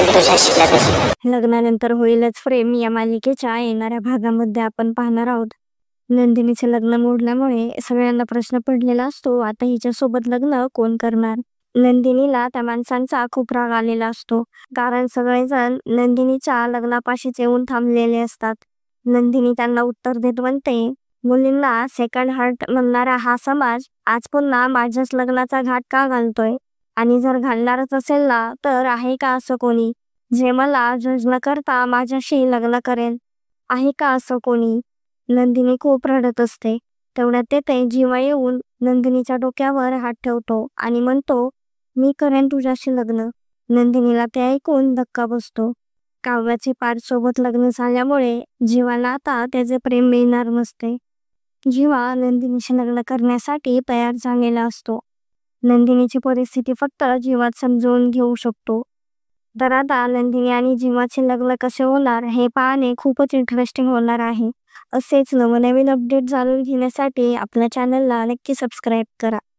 करेन तुझ्याशी लग्न. लग्नानंतर होईलच प्रेम या मालिकेच्या येणाऱ्या भागामध्ये आपण पाहणार आहोत. नंदिनीचे लग्न मोडल्यामुळे सगळ्यांना प्रश्न पडलेला असतो, आता हिच्यासोबत लग्न कोण करणार. नंदिनीला त्या माणसांचा खूप राग आलेला असतो, कारण सगळेजण नंदिनीच्या लग्नापाशीच येऊन थांबलेले असतात. नंदिनी त्यांना उत्तर देत म्हणते, मुलींना सेकंड हार्ट म्हणणारा हा समाज आज पुन्हा माझ्याच लग्नाचा घाट का घालतोय, आणि जर घालणारच असेल ना तर आहे का असं कोणी जे मला जज न करता माझ्याशी लग्न करेल, आहे का असं कोणी. नंदिनी खूप रडत असते. तेवढ्यात तेथे जीवा येऊन नंदिनीच्या डोक्यावर हात ठेवतो आणि म्हणतो, मी करेन तुझ्याशी लग्न. नंदिनीला ते ऐकून धक्का बसतो. काव्याचे पार्थसोबत लग्न झाल्यामुळे जीवाला आता त्याचे प्रेम मिळणार नसते. जीवा नंदिनीशी लग्न करण्यासाठी तयार झालेला असतो. नंदिनीची परिस्थिती फक्त जीवात समजून घेऊ शकतो. तर आता नंदिनी आणि जीवाचे लग्न कसे होणार हे पाहणे खूपच इंटरेस्टिंग होणार आहे. असेच नवनवीन अपडेट जाणून घेण्यासाठी आपल्या चॅनलला नक्की सबस्क्राईब करा.